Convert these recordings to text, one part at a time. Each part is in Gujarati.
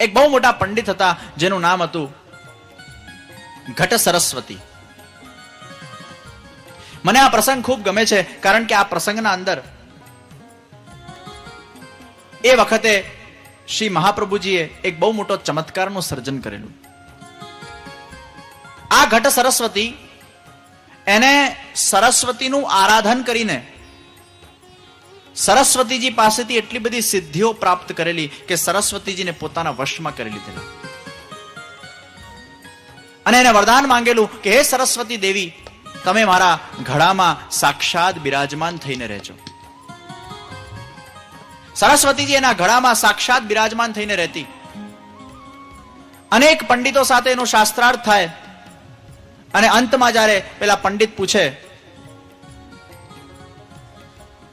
એક બહુ મોટા પંડિત હતા જેનું નામ હતું ઘટ સરસ્વતી. મને આ પ્રસંગ ખૂબ ગમે છે કારણ કે આ પ્રસંગના અંદર એ વખતે શ્રી મહાપ્રભુજીએ એક બહુ મોટો ચમત્કારનું સર્જન કરેલું. આ ઘટ સરસ્વતી એને સરસ્વતીનું આરાધન કરીને સરસ્વતીજી પાસેથી એટલી બધી સિદ્ધિઓ પ્રાપ્ત કરેલી કે સરસ્વતીજીને પોતાના વશમાં કરી લીધેલા. અને એને વરદાન માંગેલું કે હે સરસ્વતી દેવી, તમે મારા ઘડામાં સાક્ષાત બિરાજમાન થઈને રહેજો. સરસ્વતીજી એના ઘડામાં સાક્ષાત બિરાજમાન થઈને રહેતી. અનેક પંડિતો સાથે એનું શાસ્ત્રાર્થ થાય અને અંતમાં જ્યારે પેલા પંડિત પૂછે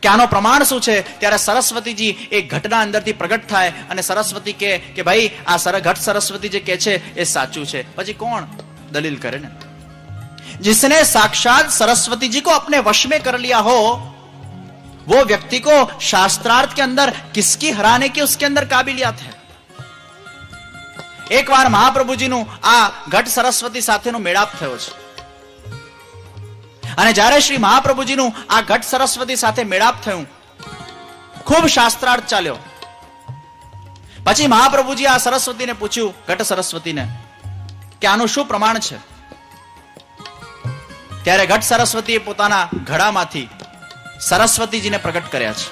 કે આનો પ્રમાણ શું છે, ત્યારે સરસ્વતીજી એક ઘટના અંદરથી પ્રગટ થાય અને સરસ્વતી કે ભાઈ આ ઘટ સરસ્વતી જે કે છે એ સાચું છે. પછી કોણ દલીલ કરે ને? जिसने साक्षात सरस्वती जी को अपने वश में कर लिया हो वो व्यक्ति को शास्त्रार्थ के अंदर किसकी हराने की उसके अंदर काबिलियत है. एक बार महाप्रभु जी નું આ ઘટ સરસ્વતી સાથેનો મેળાપ થયો છે અને જ્યારે શ્રી મહાપ્રભુજીનું આ ઘટ સરસ્વતી સાથે મેળાપ થયું, ખૂબ શાસ્ત્રાર્થ ચાલ્યો. પછી મહાપ્રભુજી આ સરસ્વતીને પૂછ્યું, ઘટ સરસ્વતીને, કે આનું શું પ્રમાણ છે? ત્યારે ઘટ સરસ્વતીએ પોતાના ઘડામાંથી સરસ્વતીજીને પ્રગટ કર્યા છે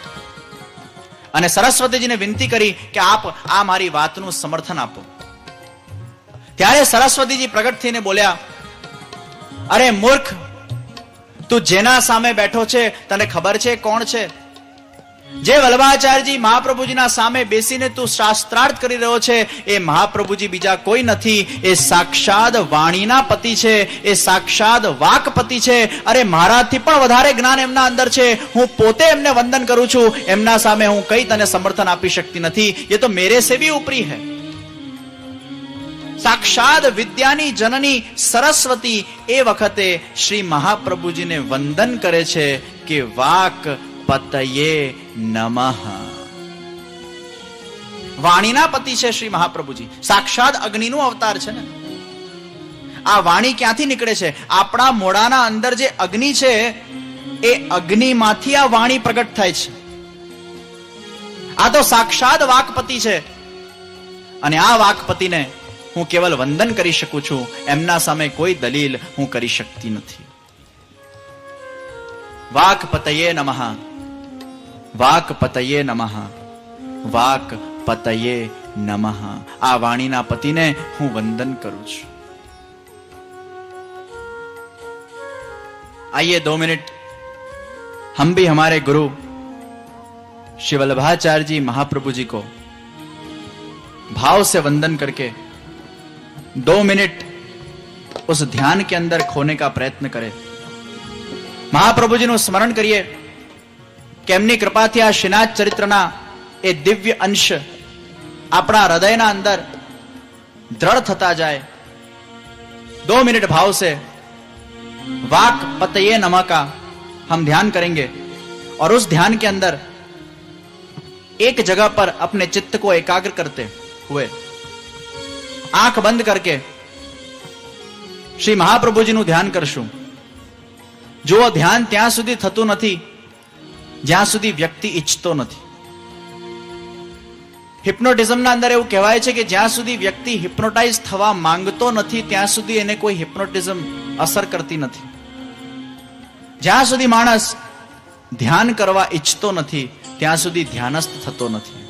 અને સરસ્વતીજીને વિનંતી કરી કે આપ આ મારી વાતનું સમર્થન આપો. ત્યારે સરસ્વતીજી પ્રગટ થઈને બોલ્યા, અરે મૂર્ખ, તું જેના સામે બેઠો છે તને ખબર છે કોણ છે? જે વલ્લભાચાર્યજી મહાપ્રભુજીના સામે બેસીને તું શાસ્ત્રાર્થ કરી રહ્યો છે એ મહાપ્રભુજી બીજા કોઈ નથી, એ સાક્ષાત વાણીના પતિ છે, એ સાક્ષાત વાકપતિ છે. અરે મારાથી પણ વધારે જ્ઞાન એમના અંદર છે. હું પોતે એમને વંદન કરું છું, એમના સામે હું કઈ તને સમર્થન આપી શકતી નથી. એ તો મેરે સે ભી ઉપરી હૈ. સાક્ષાત વિદ્યાની જનની સરસ્વતી એ વખતે શ્રી મહાપ્રભુજીને વંદન કરે છે કે વાક પતયે નમઃ. વાણીના પતિ છે શ્રી મહાપ્રભુજી, સાક્ષાત અગ્નિનું અવતાર છે ને. આ વાણી ક્યાંથી નીકળે છે? આપણા મોઢાના અંદર જે અગ્નિ છે એ અગ્નિમાંથી આ વાણી પ્રગટ થાય છે. આ તો સાક્ષાત વાકપતિ છે અને આ વાકપતિને હું કેવલ વંદન કરી શકું છું, એમના સામે કોઈ દલીલ હું કરી શકતી નથી. વાક પતયે નમઃ, વાક પતયે નમઃ, વાક પતયે નમઃ. આ વાણીના પતિને હું વંદન કરું છું. आइए 2 मिनट हम भी हमारे गुरु श्री वल्लभाचार्य जी महाप्रभु जी को भाव से वंदन करके 2 मिनट उस ध्यान के अंदर खोने का प्रयत्न करें. महाप्रभु जी નું સ્મરણ કરીએ કે એમની કૃપાથી આ શ્રીનાથ ચરિત્રના એ દિવ્ય અંશ આપણા હૃદયના અંદર દ્રઢ થતા જાય. 2 मिनट भाव से वाक पतये नमः का हम ध्यान करेंगे और उस ध्यान के अंदर एक जगह पर अपने चित्त को एकाग्र करते हुए आंख बंद करके श्री महाप्रभु जी નું ધ્યાન કરશું. જો ધ્યાન ત્યાં સુધી થતું નથી જ્યાં સુધી વ્યક્તિ ઈચ્છતો નથી. હિપ્નોટિઝમના અંદર એવું કહેવાય છે કે જ્યાં સુધી વ્યક્તિ હિપ્નોટાઇઝ થવા માંગતો નથી ત્યાં સુધી એને કોઈ હિપ્નોટિઝમ અસર કરતી નથી. જ્યાં સુધી માણસ ધ્યાન કરવા ઈચ્છતો નથી ત્યાં સુધી ધ્યાનસ્થ થતો નથી.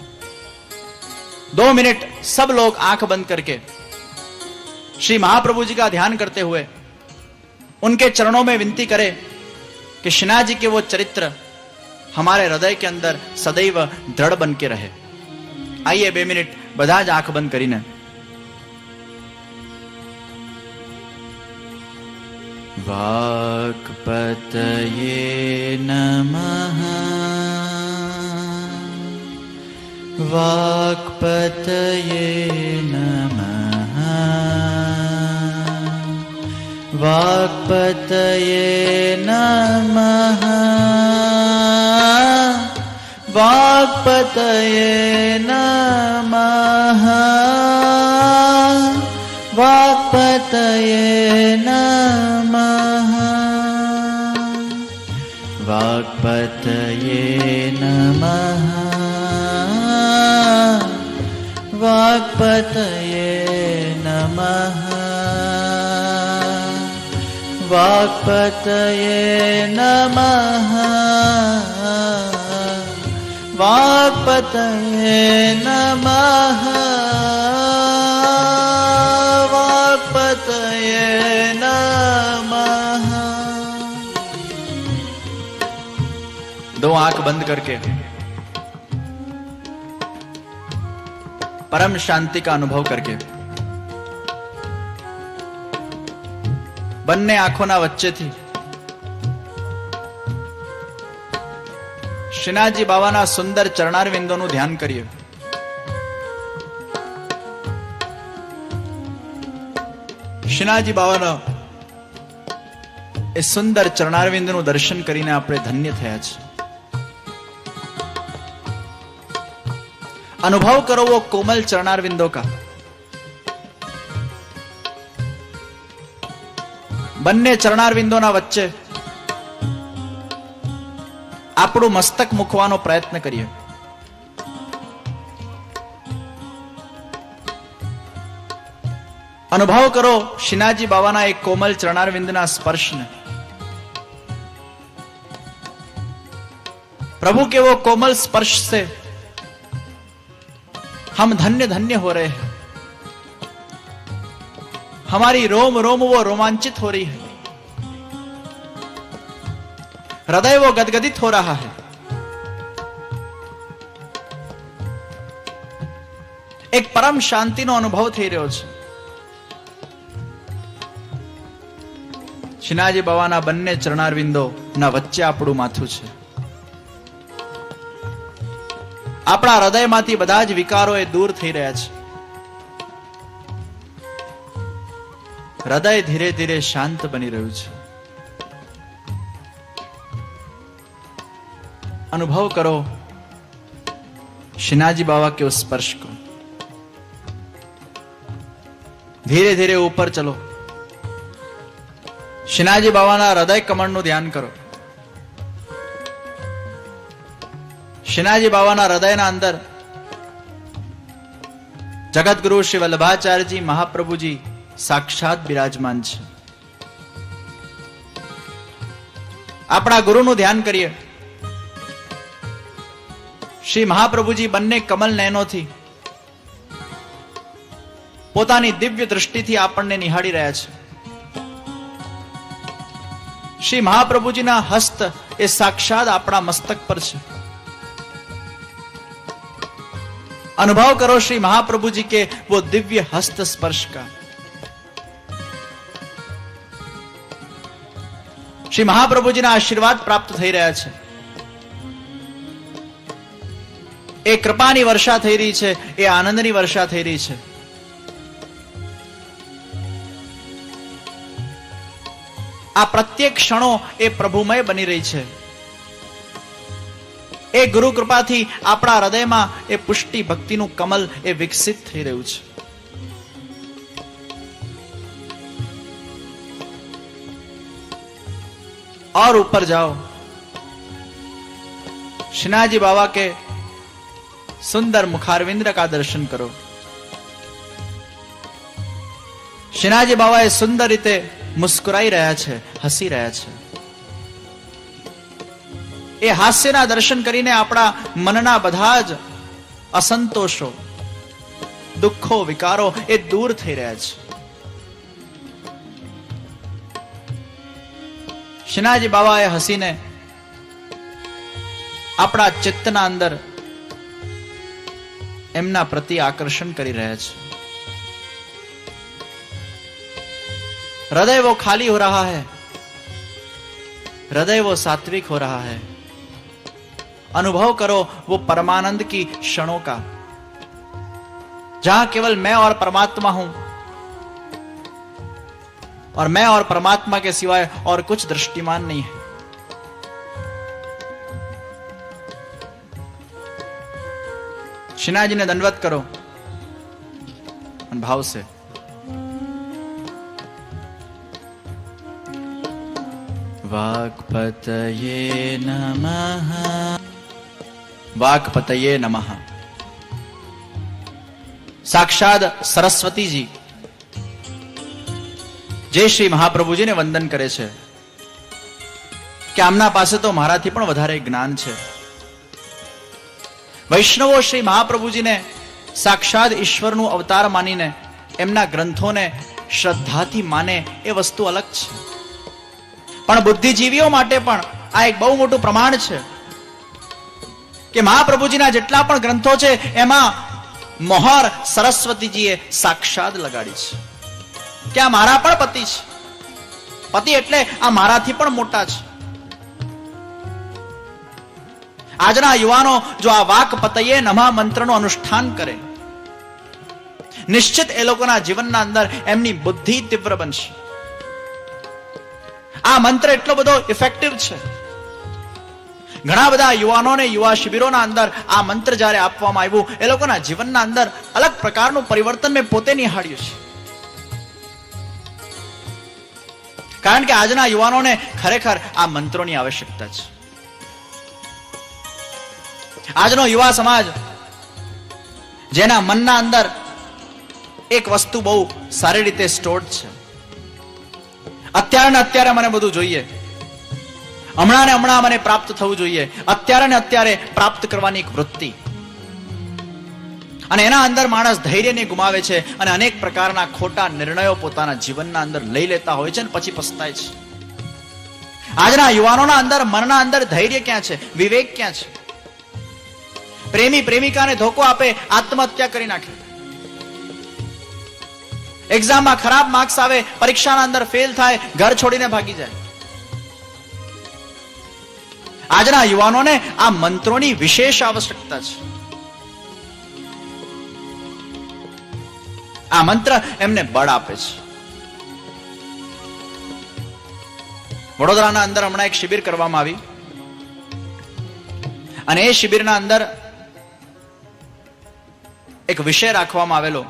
2 मिनट सब लोग आंख बंद करके श्री महाप्रभु जी का ध्यान करते हुए उनके चरणों में विनती करें कि श्रीनाथ जी के वो चरित्र हमारे हृदय के अंदर सदैव दृढ़ बन के रहे. आइए 2 मिनट બધા જ આંખ બંધ કરીને વાક્પતયે નમઃ, વાક્પતયે નમઃ, વાક્પતયે નમઃ, વાક્પતયે નમઃ. वाक्पतये नमः वाक्पतये नमः वाक्पतये नमः वाक्पतये नमः वाक्पतये नमः वाक्पतये नमः। दो आंख बंद करके परम शांति का अनुभव करके બંને આંખોના વચ્ચેથી શ્રીનાથજી બાવાના સુંદર ચરણારવિંદોનું ધ્યાન કરીએ. શ્રીનાથજી બાવાના એ સુંદર ચરણારવિંદનું દર્શન કરીને આપણે ધન્ય થયા છે. अनुभव करो वो कोमल चरणारविंदों का. બંને ચરણારવિંદોના વચ્ચે આપણું મસ્તક મૂકવાનો પ્રયત્ન કરીએ. અનુભવ કરો શ્રીનાથજી બાવાના એક કોમલ ચરણારવિંદના સ્પર્શને. प्रभु के वो कोमल स्पर्श से हम धन्य धन्य हो रहे हैं. हमारी रोम रोम वो रोमांचित हो रही है. हृदय वो गदगदित हो रहा है. एक परम शांति नो अनुभव થઈ રહ્યો છે. શ્રીનાથજી બાવાના બંને ચરણારવિંદો ના વચ્ચે આપણું માથું છે. આપણા હૃદયમાંથી બધા જ વિકારો એ દૂર થઈ રહ્યા છે. हृदय धीरे धीरे शांत बनी રહ્યું છે. अनुभव करो श्रीनाथजी बाबा के उस स्पर्श को. धीरे धीरे ऊपर चलो. श्रीनाथजी बाबाના હૃદય કમળનું ધ્યાન કરો. શ્રીનાથજી બાબાના હૃદયના અંદર જગતગુરુ શ્રી વલ્લભાચાર્યજી મહાપ્રભુજી साक्षात विराजमान છે. આપણા ગુરુનું ધ્યાન કરીએ. શ્રી મહાપ્રભુજી બંને કમલ નયનોથી પોતાની દિવ્ય દૃષ્ટિથી આપણને નિહાળી રહ્યા છે. શ્રી મહાપ્રભુજીના હસ્ત એ સાક્ષાત આપણા મસ્તક પર છે. अनुभव करो श्री महाप्रभु जी के वो दिव्य हस्त स्पर्श का. श्री महाप्रभु जी ना आशीर्वाद प्राप्त થઈ રહ્યા છે. એ કૃપાની વર્ષા થઈ રહી છે. એ આનંદની વર્ષા થઈ રહી છે. આ પ્રત્યેક ક્ષણો એ પ્રભુમય બની રહી છે. એ ગુરુ કૃપાથી આપણા હૃદયમાં એ પુષ્ટિ ભક્તિનું કમલ એ વિકસિત થઈ રહ્યું છે. और ऊपर जाओ. श्रीनाथजी बाबा के सुंदर मुखारविंद का दर्शन करो. श्रीनाथजी बाबा એ સુંદર રીતે મુસ્કુરાઈ રહ્યા છે, હસી રહ્યા છે. એ હાસ્યના દર્શન કરીને આપણા મનના બધા જ અસંતોષો, દુઃખો, વિકારો એ દૂર થઈ રહ્યા છે. શ્રીનાથજી બાબાએ હસીને આપણા ચિત્તના અંદર એમના પ્રતિ આકર્ષણ કરી રહ્યા છે. हृदय वो खाली हो रहा है. हृदय वो सात्विक हो रहा है. अनुभव करो वो परमानंद की क्षणों का, जहां केवल मैं और परमात्मा हूं और मैं और परमात्मा के सिवाय और कुछ दृष्टिमान नहीं है. श्रीनाथ जी ने दंडवत करो भाव से. વાક્પતયે નમઃ. વાક્પતયે નમઃ. સાક્ષાત સરસ્વતીજી જે શ્રી મહાપ્રભુજીને વંદન કરે છે કે આમના પાસે તો મારાથી પણ વધારે જ્ઞાન છે. વૈષ્ણવો શ્રી મહાપ્રભુજીને સાક્ષાત ઈશ્વરનું અવતાર માનીને એમના ગ્રંથોને શ્રદ્ધાથી માને એ વસ્તુ અલગ છે, પણ બુદ્ધિજીવીઓ માટે પણ આ એક બહુ મોટું પ્રમાણ છે કે મહાપ્રભુજીના જેટલા પણ ગ્રંથો છે એમાં મોહર સરસ્વતીજીએ સાક્ષાત લગાડી છે કે આ મારા પણ પતિ છે. પતિ એટલે આ મારાથી પણ મોટા છે. આજના યુવાનો જો આ વાક્પતયે નમઃ મંત્રનું અનુષ્ઠાન કરે, નિશ્ચિત એ લોકોના જીવનના અંદર એમની બુદ્ધિ તીવ્ર બનશે. આ મંત્ર એટલો બધો ઇફેક્ટિવ છે. ઘણા બધા યુવાનોને યુવા શિબિરોના અંદર આ મંત્ર જ્યારે આપવામાં આવ્યું, એ લોકોના જીવનના અંદર અલગ પ્રકારનું પરિવર્તન મેં પોતે નિહાળ્યું છે. કારણ કે આજના યુવાનોને ખરેખર આ મંત્રોની આવશ્યકતા છે. આજનો યુવા સમાજ જેના મનના અંદર એક વસ્તુ બહુ સારી રીતે સ્ટોર્ડ છે, અત્યારે ને અત્યારે મને બધું જોઈએ, હમણાં ને હમણાં મને પ્રાપ્ત થવું જોઈએ, અત્યારે ને અત્યારે પ્રાપ્ત કરવાની એક વૃત્તિ, અને એના અંદર માણસ ધૈર્યને ગુમાવે છે અને અનેક પ્રકારના ખોટા નિર્ણયો પોતાના જીવનના અંદર લઈ લેતા હોય છે અને પછી પસ્તાય છે. આજના યુવાનોના અંદર મનના અંદર ધૈર્ય ક્યાં છે? વિવેક ક્યાં છે? પ્રેમી પ્રેમિકાને ધોકો આપે, આત્મહત્યા કરી નાખે. એક્ઝામમાં ખરાબ માર્ક્સ આવે, પરીક્ષાના અંદર ફેલ થાય, ઘર છોડીને ભાગી જાય. આજના યુવાનોને આ મંત્રોની વિશેષ આવશ્યકતા છે. આ મંત્ર એમને બળ આપે છે. વડોદરાના અંદર હમણાં એક શિબિર કરવામાં આવી અને એ શિબિરના અંદર એક વિષય રાખવામાં આવેલો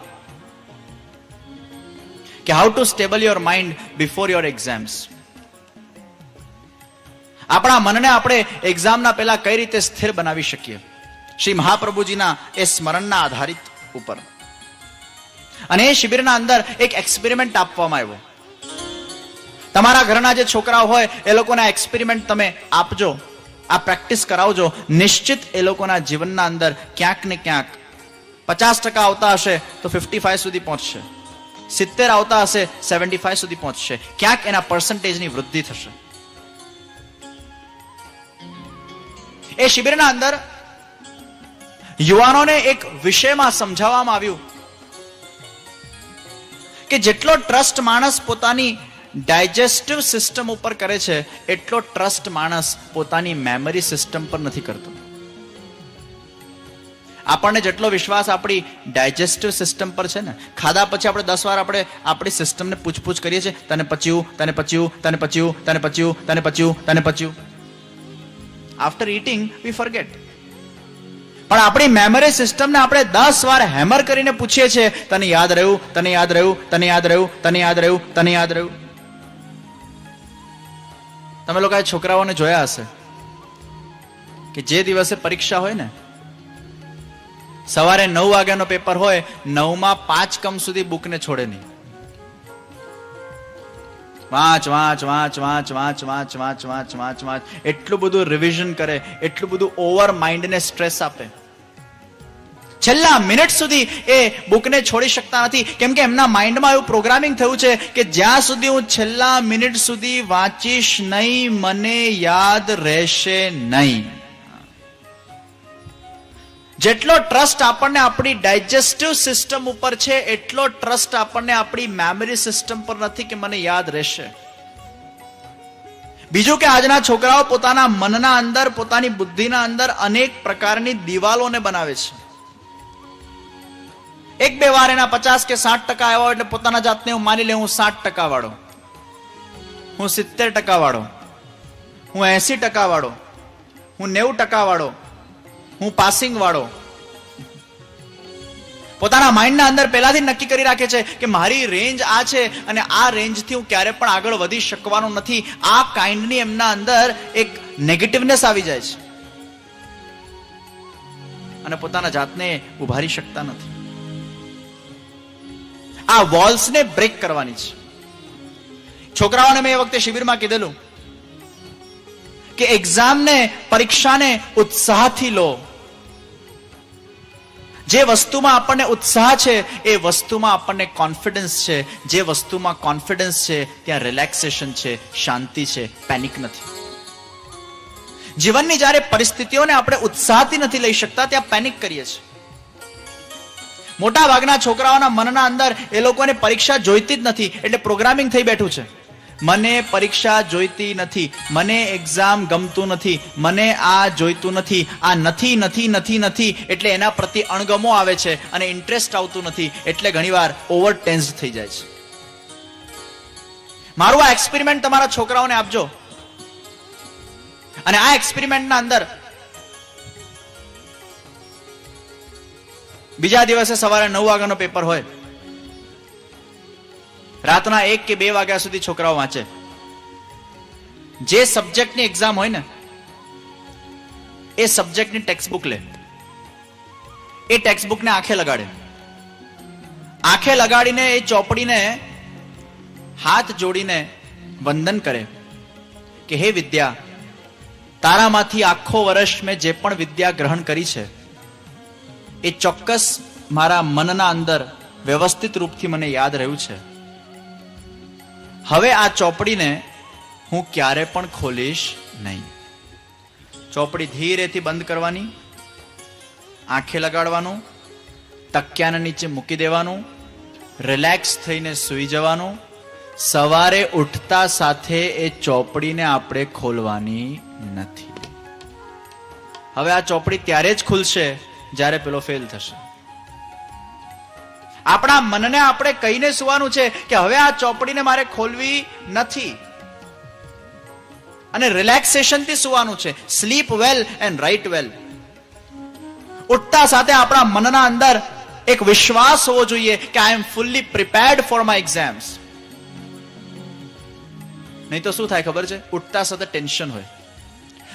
કે how to stable your mind before your exams. આપણા મનને આપણે એક્ઝામના પહેલા કઈ રીતે સ્થિર બનાવી શકીએ, શ્રી મહાપ્રભુજીના એ સ્મરણના આધારિત ઉપર. અને એ શિબિરના અંદર એક એક્સપેરિમેન્ટ આપવામાં આવ્યો. તમારા ઘરના જે છોકરાઓ હોય એ લોકોને આ એક્સપેરિમેન્ટ તમે આપજો, આ પ્રેક્ટિસ કરાવજો. નિશ્ચિત એ લોકોના જીવનના અંદર ક્યાંક ને ક્યાંક 50% આવતા હશે તો 55 સુધી પહોંચશે, 70 આવતા હશે 75 સુધી પહોંચશે, ક્યાંક એના પર્સન્ટેજની વૃદ્ધિ થશે. એ શિબિરના અંદર યુવાનોને એક વિષયમાં સમજાવવામાં આવ્યું કે જેટલો ટ્રસ્ટ માણસ પોતાની ડાયજેસ્ટિવ સિસ્ટમ ઉપર કરે છે, એટલો ટ્રસ્ટ માણસ પોતાની મેમરી સિસ્ટમ પર નથી કરતો. આપણને જેટલો વિશ્વાસ આપણી ડાયજેસ્ટિવ સિસ્ટમ પર છે ને, ખાધા પછી આપણે 10 વાર આપણે આપણી સિસ્ટમને પૂછપૂછ કરીએ છીએ, તને પચ્યું, તને પચ્યું, તને પચ્યું, તને પચ્યું, તને પચ્યું, તને પચ્યું. આફ્ટર ઈટિંગ વી ફોરગેટ. પણ આપણી મેમરી સિસ્ટમને આપણે 10 વાર હેમર કરીને પૂછીએ છીએ, તને યાદ રહ્યું, તને યાદ રહ્યું, તને યાદ રહ્યું, તને યાદ રહ્યું, તને યાદ રહ્યું. તમે લોકોએ છોકરાઓને જોયા હશે કે જે દિવસે પરીક્ષા હોય ને, સવારે 9 વાગ્યાનો પેપર હોય, 9માં 5 કમ સુધી બુકને છોડે નહીં. વાંચ વાંચ વાંચ વાંચ વાંચ વાંચ વાંચ વાંચ વાંચ વાંચ, એટલું બધું રિવિઝન કરે, એટલું બધું ઓવર માઇન્ડને સ્ટ્રેસ આપે. છેલ્લા મિનિટ સુધી એ બુકને છોડી શકતા નથી, કેમ કે એમના માઇન્ડમાં એવું પ્રોગ્રામિંગ થયું છે કે જ્યાં સુધી હું છેલ્લા મિનિટ સુધી વાંચીશ નહીં, મને યાદ રહેશે નહીં. જેટલો ટ્રસ્ટ આપણને આપણી ડાયજેસ્ટિવ સિસ્ટમ ઉપર છે, એટલો ટ્રસ્ટ આપણને આપણી મેમરી સિસ્ટમ પર નથી કે મને યાદ રહેશે. બીજું કે આજના છોકરાઓ પોતાના મનના અંદર, પોતાની બુદ્ધિના અંદર અનેક પ્રકારની દિવાલોને બનાવે છે. 1-2 વાર એના 50 કે 60% આવ્યા એટલે પોતાના જાતને હું માની લે, હું 60% વાળો, હું 70% વાળો, હું 80% વાળો, હું 90% વાળો, હું પાસિંગ વાળો. પોતાના માઇન્ડના અંદર પહેલાથી નક્કી કરી રાખે છે કે મારી રેન્જ આ છે અને આ રેન્જથી હું ક્યારે પણ આગળ વધી શકવાનો નથી. આ કાઇન્ડની એમના અંદર એક નેગેટિવનેસ આવી જાય છે અને પોતાના જાતને ઉભારી શકતા નથી. આ વોલ્સને બ્રેક કરવાની છે. છોકરાઓને મેં એ વખતે શિબિરમાં કીધેલું કે એક્ઝામને, પરીક્ષાને ઉત્સાહથી લો. જે વસ્તુમાં આપણને ઉત્સાહ છે એ વસ્તુમાં આપણને કોન્ફિડન્સ છે. જે વસ્તુમાં કોન્ફિડન્સ છે ત્યાં રિલેક્સેશન છે, શાંતિ છે, પેનિક નથી. જીવનની જ્યારે પરિસ્થિતિઓને આપણે ઉત્સાહથી નથી લઈ શકતા ત્યાં પેનિક કરીએ છીએ. મોટા ભાગના છોકરાઓના મનના અંદર એ લોકોને પરીક્ષા જોઈતી જ નથી એટલે પ્રોગ્રામિંગ થઈ બેઠું છે. મને પરીક્ષા જોઈતી નથી, મને એક્ઝામ ગમતું નથી, મને આ જોઈતું નથી, આ નથી નથી નથી નથી એટલે એના પ્રતિ અણગમો આવે છે અને ઇન્ટરેસ્ટ આવતું નથી એટલે ઘણીવાર ઓવર ટેન્સ થઈ જાય છે. મારું આ એક્સપેરિમેન્ટ તમારા છોકરાઓને આપજો અને આ એક્સપેરિમેન્ટના અંદર બીજા દિવસે સવારે 9 વાગ્યાનો પેપર હોય, રાતના 1 કે 2 વાગ્યા સુધી છોકરાઓ વાંચે. જે સબ્જેક્ટની એક્ઝામ હોય ને એ સબ્જેક્ટની ટેક્સ્ટબુક લે, એ ટેક્સ્ટબુકને આંખે લગાડે, આંખે લગાડીને એ ચોપડીને હાથ જોડીને વંદન કરે કે હે વિદ્યા, તારામાંથી આખો વર્ષ મેં જે પણ વિદ્યા ગ્રહણ કરી છે એ ચોક્કસ મારા મનના અંદર વ્યવસ્થિત રૂપથી મને યાદ રહ્યું છે. હવે આ ચોપડીને હું ક્યારે પણ ખોલીશ નહીં. ચોપડી ધીરેથી બંધ કરવાની, આંખે લગાડવાનું, તકિયાના નીચે મૂકી દેવાનું, રિલેક્સ થઈને સૂઈ જવાનું. સવારે ઉઠતા સાથે એ ચોપડીને આપણે ખોલવાની નથી. હવે આ ચોપડી ત્યારે જ ખુલશે જ્યારે પેલો ફેલ થશે. આપણા મનને આપણે કહીને સુવાનું છે કે હવે આ ચોપડીને મારે ખોલવી નથી અને રિલેક્સેશનથી સુવાનું છે. સ્લીપ વેલ એન્ડ રાઇટ વેલ. ઉઠતા સાથે આપણા મનના અંદર એક વિશ્વાસ હોવો જોઈએ કે I am fully prepared for my exams. નહીં તો શું થાય ખબર છે? ઉઠતા સાથે ટેન્શન હોય,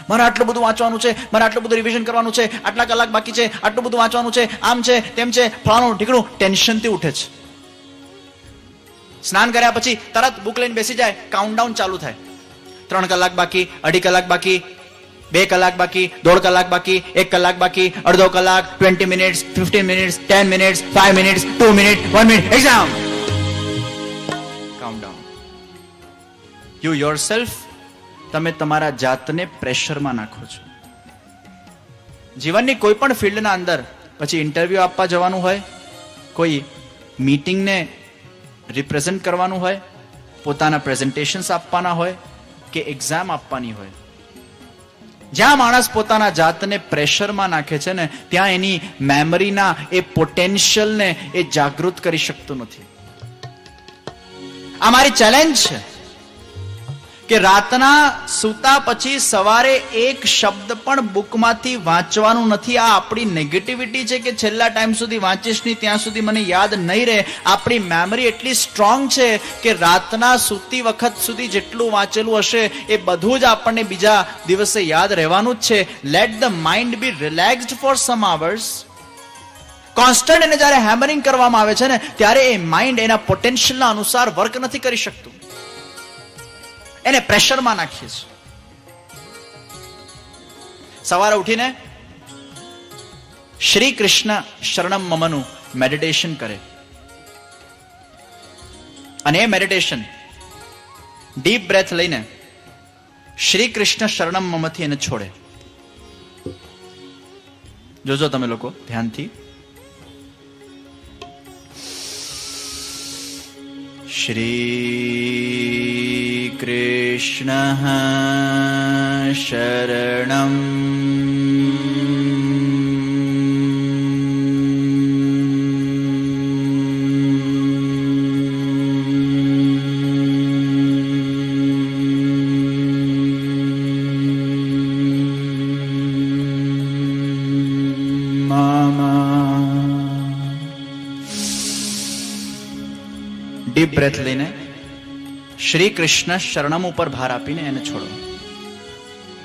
મારે આટલું બધું વાંચવાનું છે, મારે આટલું બધું રિવિઝન કરવાનું છે, આટલા કલાક બાકી છે, આટલું બધું વાંચવાનું છે, આમ છે તેમ છે, ફલાણું ઢીકણું, ટેન્શનથી ઉઠે છે. સ્નાન કર્યા પછી તરત બુક લઈને બેસી જાય, કાઉન્ટડાઉન ચાલુ થાય. 3 કલાક બાકી, 2.5 કલાક બાકી, 2 કલાક બાકી, 1.5 કલાક બાકી, 1 કલાક બાકી, અડધો કલાક, 20 minutes, 15 minutes, 10 minutes, 5 minutes, 2 minute, 1 minute, exam. Countdown. You yourself, તમે તમારા જાતને પ્રેશરમાં નાખો છો. જીવનની કોઈ પણ ફિલ્ડના અંદર પછી ઇન્ટરવ્યુ આપવા જવાનું હોય, કોઈ મીટિંગને રિપ્રેઝેન્ટ કરવાનું હોય, પોતાના પ્રેઝન્ટેશન્સ આપવાના હોય કે એક્ઝામ આપવાની હોય, જ્યાં માણસ પોતાના જાતને પ્રેશરમાં નાખે છે ને ત્યાં એની મેમરીના એ પોટેન્શિયલને એ જાગૃત કરી શકતો નથી. આ મારી ચેલેન્જ છે કે રાતના સૂતા પછી સવારે એક શબ્દ પણ બુકમાંથી વાંચવાનું નથી. આ આપણી નેગેટિવિટી છે કે છેલ્લા ટાઈમ સુધી વાંચીશ નહીં ત્યાં સુધી મને યાદ નહીં રહે. આપણી મેમરી એટલી સ્ટ્રોંગ છે કે રાતના સૂતી વખત સુધી જેટલું વાંચેલું હશે એ બધું જ આપણને બીજા દિવસે યાદ રહેવાનું જ છે. Let the mind be relaxed for some hours. Constant એને જ્યારે હેમરિંગ કરવામાં આવે છે ને ત્યારે એ માઇન્ડ એના પોટેન્શિયલના અનુસાર વર્ક નથી કરી શકતું, એને પ્રેશરમાં નાખીએ છીએ. સવારે ઉઠીને શ્રી કૃષ્ણ શરણમ મમનું મેડિટેશન કરે અને એ મેડિટેશન ડીપ બ્રેથ લઈને શ્રી કૃષ્ણ શરણમ મમથી એને છોડે. જોજો તમે લોકો ધ્યાનથી. શ્રી કૃષ્ણ શરણમ ડીપ બ્રેથ લઈને શ્રી કૃષ્ણ શરણમ ઉપર ભાર આપીને એને છોડો.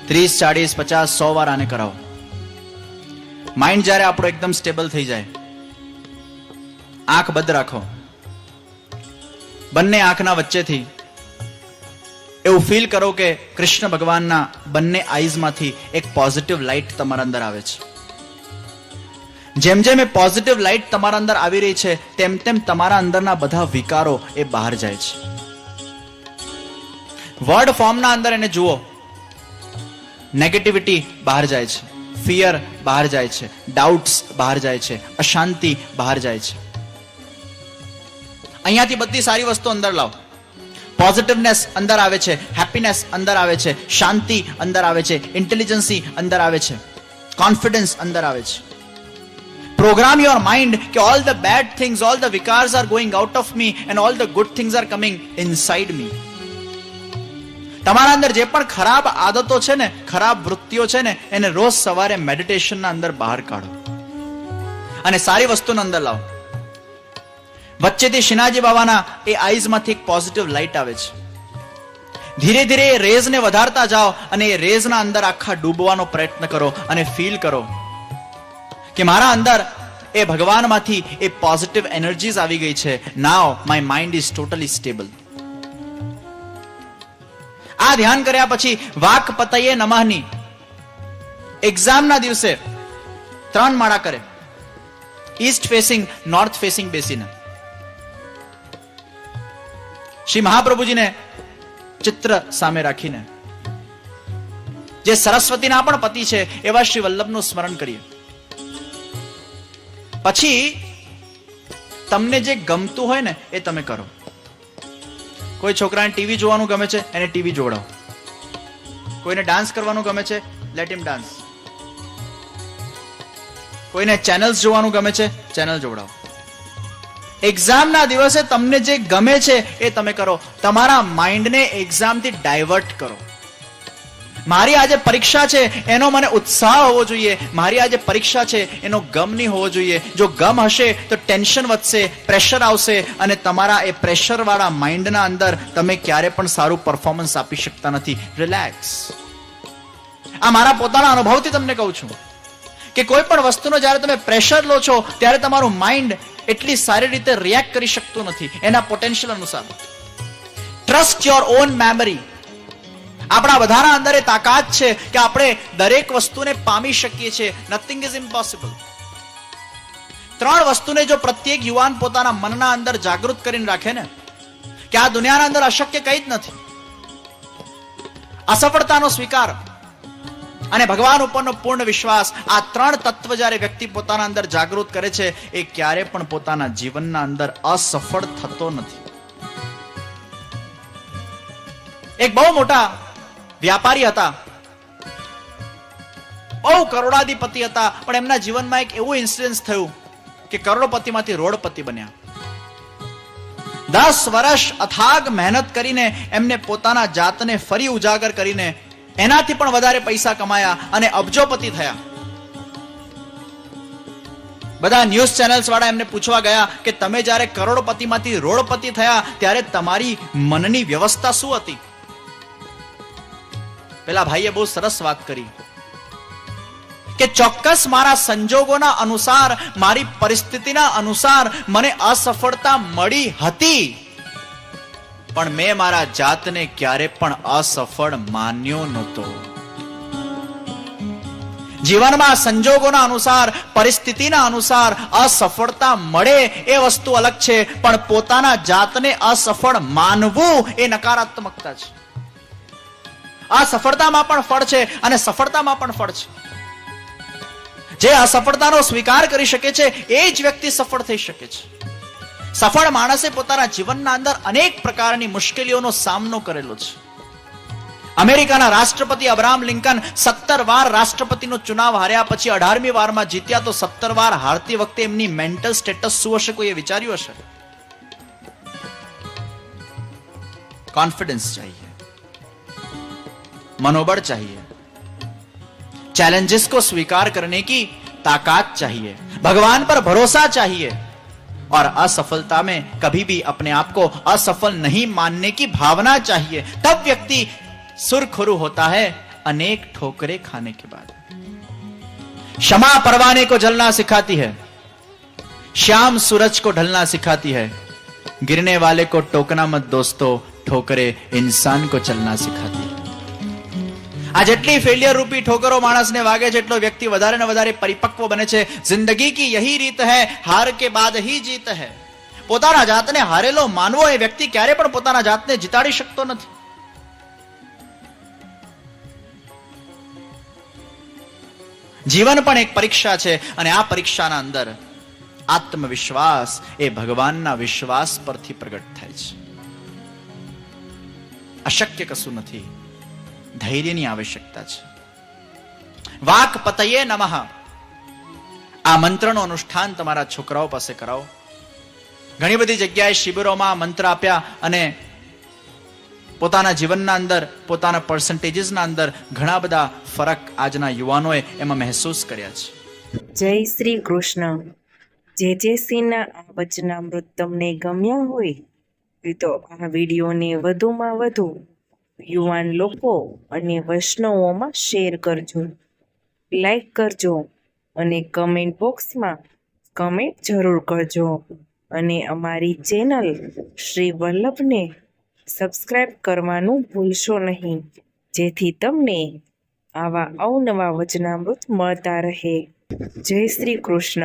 30, 40, 50, 100 વાર આને કરાવો. માઇન્ડ જ્યારે આપણો એકદમ સ્ટેબલ થઈ જાય, આંખ બંધ રાખો. બંને આંખના વચ્ચેથી એવું ફીલ કરો કે કૃષ્ણ ભગવાનના બંને આઈઝમાંથી એક પોઝિટિવ લાઇટ તમારા અંદર આવે છે. જેમ જેમ એ પોઝિટિવ લાઇટ તમારા અંદર આવી રહી છે, તેમ તેમ તમારા અંદરના બધા વિકારો એ બહાર જાય છે. વર્ડ ફોર્મના અંદર એને જુઓ. નેગેટિવિટી બહાર જાય છે, ફિયર બહાર જાય છે, ડાઉટ્સ બહાર જાય છે, અશાંતિ બહાર જાય છે. અહીંયાથી બધી સારી વસ્તુ અંદર લાવો. પોઝિટિવનેસ અંદર આવે છે, હેપીનેસ અંદર આવે છે, શાંતિ અંદર આવે છે, ઇન્ટેલિજન્સી અંદર આવે છે, કોન્ફિડન્સ અંદર આવે છે. Program your mind કે all the bad things, all the vikars are going out of me and all the good things are coming inside me. તમારા અંદર જે પણ ખરાબ આદતો છે ને, ખરાબ વૃત્તિઓ છે ને, એને રોજ સવારે મેડિટેશનના અંદર બહાર કાઢો અને સારી વસ્તુને અંદર લાવો. વચ્ચેથી શ્રીનાથજી બાબાના એ આઈઝમાંથી એક પોઝિટિવ લાઇટ આવે છે. ધીરે ધીરે એ રેઝને વધારતા જાઓ અને એ રેઝના અંદર આખા ડૂબવાનો પ્રયત્ન કરો અને ફીલ કરો કે મારા અંદર એ ભગવાનમાંથી એ પોઝિટિવ એનર્જીઝ આવી ગઈ છે. Now my mind is totally stable. આ ધ્યાન કર્યા પછી વાક પતયે નમઃની એક્ઝામના દિવસે 3 માળા કરે, ઈસ્ટ ફેસિંગ, નોર્થ ફેસિંગ બેસીને. શ્રી મહાપ્રભુજીને ચિત્ર સામે રાખીને, જે સરસ્વતીના પણ પતિ છે એવા શ્રી વલ્લભનું સ્મરણ કરીએ. પછી તમને જે ગમતું હોય ને એ તમે કરો. કોઈ છોકરાને ટીવી જોવાનું ગમે છે, એને ટીવી જોડાવો. કોઈને ડાન્સ કરવાનું ગમે છે, લેટ હિમ ડાન્સ. કોઈને ચેનલ્સ જોવાનું ગમે છે, ચેનલ જોડાવો. એક્ઝામના દિવસે તમને જે ગમે છે એ તમે કરો. તમારા માઇન્ડને એક્ઝામથી ડાયવર્ટ કરો. મારી આજે પરીક્ષા છે એનો મને ઉત્સાહ હોવો જોઈએ, મારી આજે પરીક્ષા છે એનો ગમ નહીં હોવો જોઈએ. જો ગમ હશે તો ટેન્શન વધશે, પ્રેશર આવશે અને તમારા એ પ્રેશર વાળા માઇન્ડના અંદર તમે ક્યારે પણ સારું પરફોર્મન્સ આપી શકતા નથી. રિલેક્સ. આ મારા પોતાના અનુભવથી તમને કહું છું કે કોઈ પણ વસ્તુનો જ્યારે તમે પ્રેશર લો છો ત્યારે તમારું માઇન્ડ એટલી સારી રીતે રિએક્ટ કરી શકતું નથી એના પોટેન્શિયલ અનુસાર. Trust your own memory. આપણા બધાના અંદર એ તાકાત છે કે આપણે દરેક વસ્તુને પામી શકીએ છીએ. Nothing is impossible. 3 વસ્તુને જો પ્રત્યેક યુવાન પોતાના મનના અંદર જાગૃત કરીને રાખે ને કે આ દુનિયાના અંદર અશક્ય કંઈ જ નથી. અસફળતાનો સ્વીકાર અને ભગવાન ઉપરનો પૂર્ણ વિશ્વાસ, આ 3 તત્વ જ્યારે વ્યક્તિ પોતાના અંદર જાગૃત કરે છે એ ક્યારે પણ પોતાના જીવનના અંદર અસફળ થતો નથી. એક બહુ મોટા વ્યાપારી હતા, બહુ કરોડાધિપતિ હતા, પણ એમના જીવનમાં એક એવું ઇન્સિડન્સ થયું કે કરોડપતિમાંથી રોડપતિ બન્યા. 10 વર્ષ અથાગ મહેનત કરીને એમને પોતાના જાતને ફરી ઉજાગર કરીને એનાથી પણ વધારે પૈસા કમાયા અને અબજોપતિ થયા. બધા ન્યૂઝ ચેનલ્સ વાળા એમને પૂછવા ગયા કે તમે જ્યારે કરોડપતિમાંથી રોડપતિ થયા ત્યારે તમારી મનની વ્યવસ્થા શું હતી? પેલા ભાઈએ બહુ સરસ વાત કરી કે ચોક્કસ મારા સંજોગોના અનુસાર, મારી પરિસ્થિતિના અનુસાર મને અસફળતા મળી હતી, પણ મેં મારા જાતને ક્યારે પણ અસફળ માન્યો નહોતો. જીવનમાં સંજોગોના અનુસાર, પરિસ્થિતિના અનુસાર અસફળતા મળે એ વસ્તુ અલગ છે, પણ પોતાના જાતને અસફળ માનવું એ નકારાત્મકતા છે. અસફળતામાં પણ ફળ છે અને સફળતામાં પણ ફળ છે. જે અસફળતાનો સ્વીકાર કરી શકે છે એ જ વ્યક્તિ સફળ થઈ શકે છે. સફળ માણસે પોતાના જીવનના અંદર અનેક પ્રકારની મુશ્કેલીઓનો સામનો કરેલો છે. અમેરિકાના રાષ્ટ્રપતિ અબ્રાહમ લિંકન 17 વાર રાષ્ટ્રપતિનો ચુનાવ હાર્યા પછી 18મી વારમાં જીત્યા, તો 17 વાર હારતી વખતે એમની મેન્ટલ સ્ટેટસ શું હશે કોઈએ વિચાર્યું હશે? कॉन्फिडेंस चाहिए, मनोबल चाहिए, चैलेंजेस को स्वीकार करने की ताकत चाहिए, भगवान पर भरोसा चाहिए, और असफलता में कभी भी अपने आप को असफल नहीं मानने की भावना चाहिए, तब व्यक्ति सुरखुरु होता है अनेक ठोकरें खाने के बाद। क्षमा परवाने को जलना सिखाती है, शाम सूरज को ढलना सिखाती है, गिरने वाले को टोकना मत दोस्तों, ठोकरे इंसान को चलना सिखाती है। आ जेटली फेलियर रूपी ठोकरो माणसने वागे છે એટલો વ્યક્તિ વધારે ને વધારે પરિપક્વ બને છે। जिंदगी की यही રીત है, हार के बाद ही जीत है। પોતાના જાતને હારેલો માનવો એ વ્યક્તિ ક્યારે પણ પોતાના જાતને જીતાડી શકતો નથી। જીવન પણ એક પરીક્ષા છે અને આ પરીક્ષાના અંદર આત્મવિશ્વાસ એ ભગવાનના વિશ્વાસ પરથી પ્રગટ થાય છે। અશક્ય કશું નથી, ધૈર્યની આવશ્યકતા છે। વાક પતયે નમઃ આ મંત્રનું અનુષ્ઠાન તમારા છોકરાઓ પાસે કરાવો। ઘણી બધી જગ્યાએ શિબિરોમાં મંત્ર આપ્યા અને પોતાના જીવનના અંદર પોતાના પર્સન્ટેજીસના અંદર ઘણા બધા ફરક આજના યુવાનોએ એમાં મહેસૂસ કર્યા છે। જય શ્રી કૃષ્ણ। જે સિંહના આ વચનામૃત તમને ગમ્યા હોય તો આ વિડીયોને વધુમાં વધુ યુવાન લોકો અને વૈષ્ણવોમાં શેર કરજો, લાઈક કરજો અને કમેન્ટ બોક્સમાં કમેન્ટ જરૂર કરજો અને અમારી ચેનલ શ્રી વલ્લભને સબસ્ક્રાઈબ કરવાનું ભૂલશો નહીં, જેથી તમને આવા અવનવા વચનામૃત મળતા રહે। જય શ્રી કૃષ્ણ।